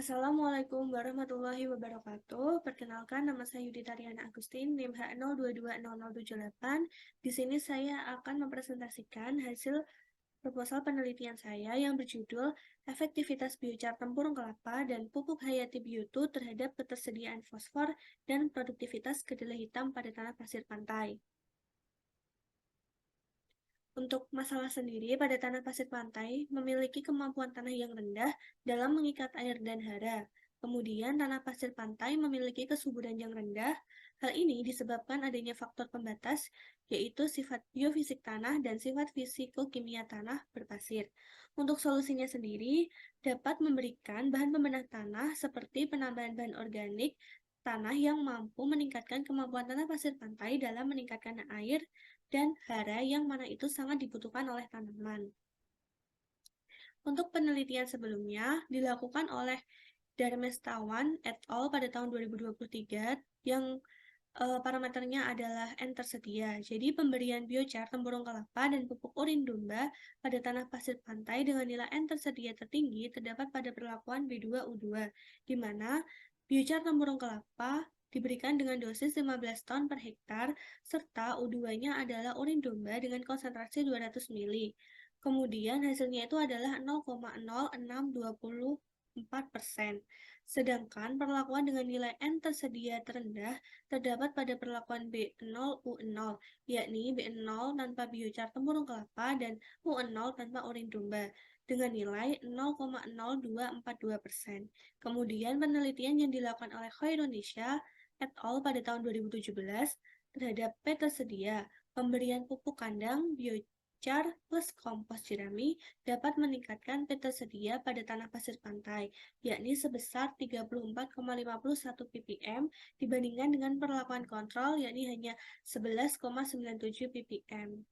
Assalamualaikum warahmatullahi wabarakatuh. Perkenalkan, nama saya Yudita Riana Agustin, NIM H02200078. Di sini saya akan mempresentasikan hasil proposal penelitian saya yang berjudul Efektivitas Biochar Tempurung Kelapa dan Pupuk Hayati Biotu terhadap ketersediaan fosfor dan produktivitas kedelai hitam pada tanah pasir pantai. Untuk masalah sendiri, pada tanah pasir pantai memiliki kemampuan tanah yang rendah dalam mengikat air dan hara. Kemudian, tanah pasir pantai memiliki kesuburan yang rendah. Hal ini disebabkan adanya faktor pembatas, yaitu sifat biofisik tanah dan sifat fisikokimia tanah berpasir. Untuk solusinya sendiri, dapat memberikan bahan pembenah tanah seperti penambahan bahan organik tanah yang mampu meningkatkan kemampuan tanah pasir pantai dalam meningkatkan air dan hara yang mana itu sangat dibutuhkan oleh tanaman. Untuk penelitian sebelumnya dilakukan oleh Darmestawan et al. Pada tahun 2023 yang parameternya adalah N tersedia. Jadi pemberian biochar tempurung kelapa dan pupuk urin domba pada tanah pasir pantai dengan nilai N tersedia tertinggi terdapat pada perlakuan B2U2, di mana biochar tempurung kelapa diberikan dengan dosis 15 ton per hektar, serta U2-nya adalah urin domba dengan konsentrasi 200 ml. Kemudian hasilnya itu adalah 0,0624%. Sedangkan perlakuan dengan nilai N tersedia terendah terdapat pada perlakuan B0U0, yakni B0 tanpa biochar tempurung kelapa dan U0 tanpa urin domba, dengan nilai 0,0242%. Kemudian penelitian yang dilakukan oleh Khairunisha et al. Pada tahun 2017 terhadap P tersedia, pemberian pupuk kandang biochar plus kompos jerami dapat meningkatkan P tersedia ppm pada tanah pasir pantai, yakni sebesar 34,51 ppm dibandingkan dengan perlakuan kontrol, yakni hanya 11,97 ppm.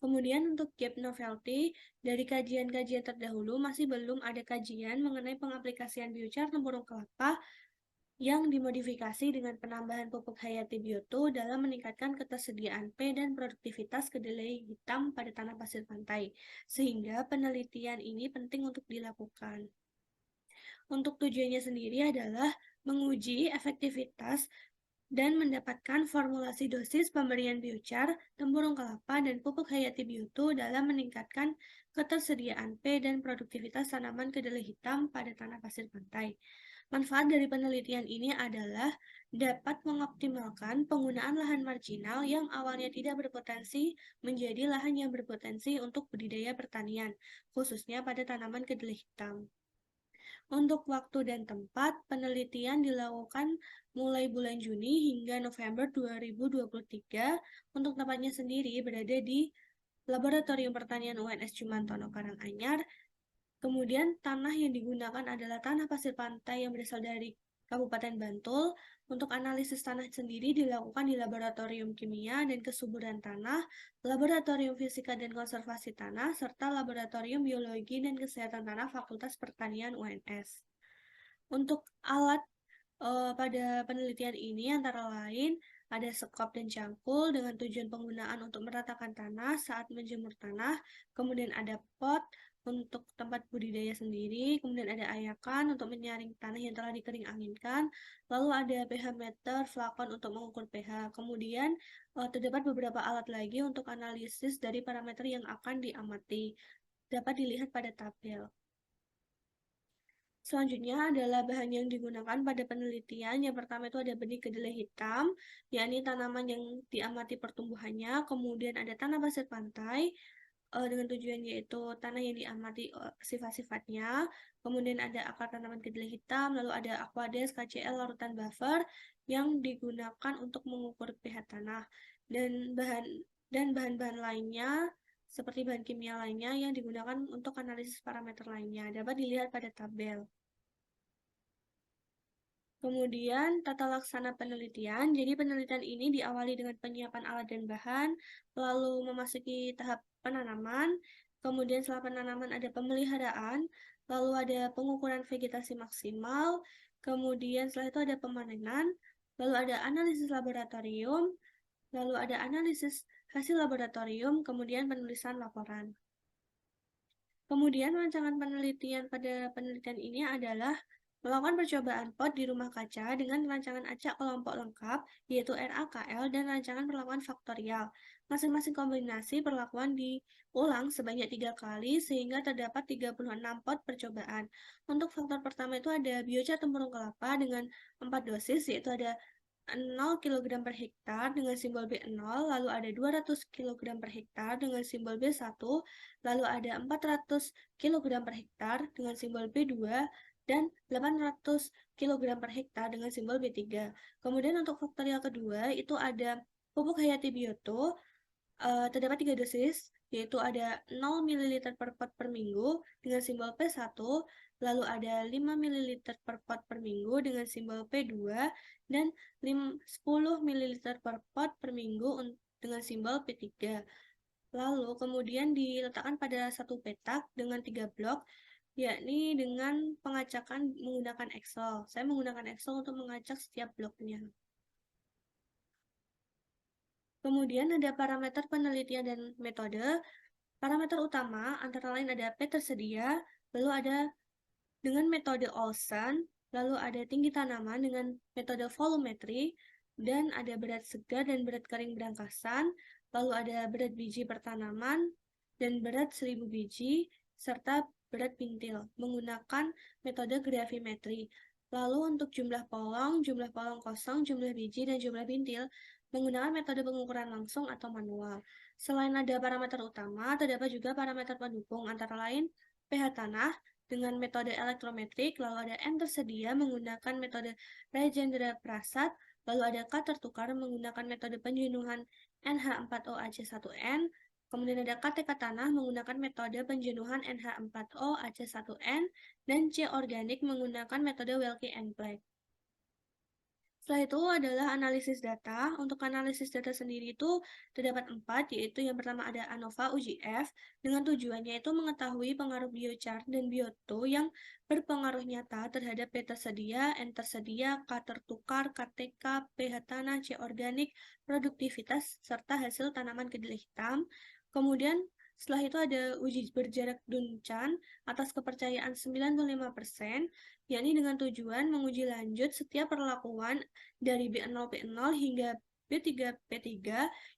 Kemudian untuk gap novelty, dari kajian-kajian terdahulu masih belum ada kajian mengenai pengaplikasian biochar tempurung kelapa yang dimodifikasi dengan penambahan pupuk hayati biotu dalam meningkatkan ketersediaan P dan produktivitas kedelai hitam pada tanah pasir pantai, sehingga penelitian ini penting untuk dilakukan. Untuk tujuannya sendiri adalah menguji efektivitas dan mendapatkan formulasi dosis pemberian biochar, tempurung kelapa, dan pupuk hayati biotu dalam meningkatkan ketersediaan P dan produktivitas tanaman kedelai hitam pada tanah pasir pantai. Manfaat dari penelitian ini adalah dapat mengoptimalkan penggunaan lahan marginal yang awalnya tidak berpotensi menjadi lahan yang berpotensi untuk budidaya pertanian, khususnya pada tanaman kedelai hitam. Untuk waktu dan tempat, penelitian dilakukan mulai bulan Juni hingga November 2023. Untuk tempatnya sendiri berada di Laboratorium Pertanian UNS Jumantono Karanganyar. Kemudian tanah yang digunakan adalah tanah pasir pantai yang berasal dari Kabupaten Bantul. Untuk analisis tanah sendiri dilakukan di Laboratorium Kimia dan Kesuburan Tanah, Laboratorium Fisika dan Konservasi Tanah, serta Laboratorium Biologi dan Kesehatan Tanah Fakultas Pertanian UNS. Untuk alat pada penelitian ini antara lain ada sekop dan cangkul dengan tujuan penggunaan untuk meratakan tanah saat menjemur tanah, kemudian ada pot untuk tempat budidaya sendiri, kemudian ada ayakan untuk menyaring tanah yang telah dikering anginkan, lalu ada pH meter, flakon untuk mengukur pH. Kemudian terdapat beberapa alat lagi untuk analisis dari parameter yang akan diamati. Dapat dilihat pada tabel. Selanjutnya adalah bahan yang digunakan pada penelitian. Yang pertama itu ada benih kedelai hitam, yakni tanaman yang diamati pertumbuhannya. Kemudian ada tanah pasir pantai, dengan tujuan yaitu tanah yang diamati sifat-sifatnya. Kemudian ada akar tanaman kedelai hitam, lalu ada aquades, KCl, larutan buffer yang digunakan untuk mengukur pH tanah. Dan bahan-bahan lainnya seperti bahan kimia lainnya yang digunakan untuk analisis parameter lainnya dapat dilihat pada tabel. Kemudian tata laksana penelitian. Jadi penelitian ini diawali dengan penyiapan alat dan bahan, lalu memasuki tahap penanaman. Kemudian setelah penanaman ada pemeliharaan, lalu ada pengukuran vegetasi maksimal, kemudian setelah itu ada pemanenan, lalu ada analisis laboratorium, lalu ada analisis hasil laboratorium, kemudian penulisan laporan. Kemudian rancangan penelitian pada penelitian ini adalah Melakukan percobaan POT di rumah kaca dengan rancangan acak kelompok lengkap, yaitu RAKL, dan rancangan perlakuan faktorial. Masing-masing kombinasi perlakuan diulang sebanyak 3 kali, sehingga terdapat 36 POT percobaan. Untuk faktor pertama itu ada biochar tempurung kelapa dengan 4 dosis, yaitu ada 0 kg per hektar dengan simbol B0, lalu ada 200 kg per hektar dengan simbol B1, lalu ada 400 kg per hektar dengan simbol B2, dan 800 kg per hektar dengan simbol B3. Kemudian untuk faktorial kedua itu ada pupuk Hayati Bioto, terdapat 3 dosis, yaitu ada 0 ml per pot per minggu dengan simbol P1, lalu ada 5 ml per pot per minggu dengan simbol P2, dan 10 ml per pot per minggu dengan simbol P3. Lalu kemudian diletakkan pada satu petak dengan 3 blok, yakni dengan pengacakan menggunakan Excel. Saya menggunakan Excel untuk mengacak setiap bloknya. Kemudian ada parameter penelitian dan metode. Parameter utama antara lain ada P tersedia, lalu ada dengan metode Olsen, lalu ada tinggi tanaman dengan metode volumetri, dan ada berat segar dan berat kering berangkasan, lalu ada berat biji per tanaman, dan berat 1000 biji, serta berat pintil menggunakan metode gravimetri. Lalu untuk jumlah polong kosong, jumlah biji, dan jumlah pintil menggunakan metode pengukuran langsung atau manual. Selain ada parameter utama, terdapat juga parameter pendukung antara lain pH tanah dengan metode elektrometrik, lalu ada N tersedia menggunakan metode Rajendra Prasad, lalu ada K tertukar menggunakan metode penjenuhan NH4OAC1N, kemudian ada KTK tanah menggunakan metode penjenuhan NH4OAC1N, dan C organik menggunakan metode Wilkie-Black. Setelah itu adalah analisis data. Untuk analisis data sendiri itu terdapat 4, yaitu yang pertama ada ANOVA UGF, dengan tujuannya itu mengetahui pengaruh biochar dan bioto yang berpengaruh nyata terhadap P tersedia, N tersedia, K tertukar, KTK, pH tanah, C organik, produktivitas, serta hasil tanaman kedelai hitam. Kemudian setelah itu ada uji berjarak Duncan atas kepercayaan 95%, yakni dengan tujuan menguji lanjut setiap perlakuan dari B0P0 hingga B3P3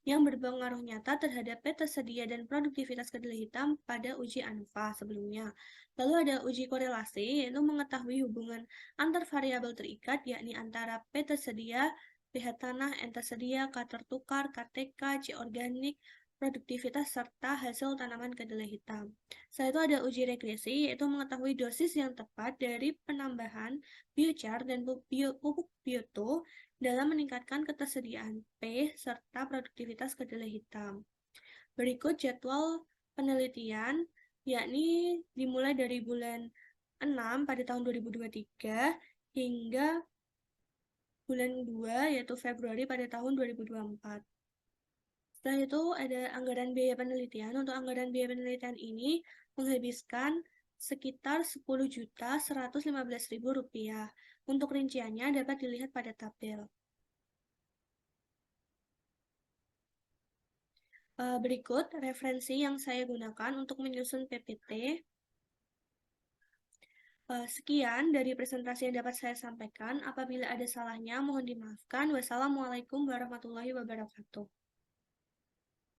yang berpengaruh nyata terhadap P tersedia dan produktivitas kedelai hitam pada uji ANOVA sebelumnya. Lalu ada uji korelasi, yaitu mengetahui hubungan antar variabel terikat, yakni antara P tersedia, pH tanah, N tersedia, K tertukar, KTK, C organik, produktivitas, serta hasil tanaman kedelai hitam. Setelah itu ada uji regresi, yaitu mengetahui dosis yang tepat dari penambahan biochar dan pupuk bioto dalam meningkatkan ketersediaan P serta produktivitas kedelai hitam. Berikut jadwal penelitian, yakni dimulai dari bulan 6 pada tahun 2023 hingga bulan 2 yaitu Februari pada tahun 2024. Setelah itu ada anggaran biaya penelitian. Untuk anggaran biaya penelitian ini menghabiskan sekitar Rp10.115.000. Untuk rinciannya dapat dilihat pada tabel. Berikut referensi yang saya gunakan untuk menyusun PPT. Sekian dari presentasi yang dapat saya sampaikan. Apabila ada salahnya, mohon dimaafkan. Wassalamualaikum warahmatullahi wabarakatuh.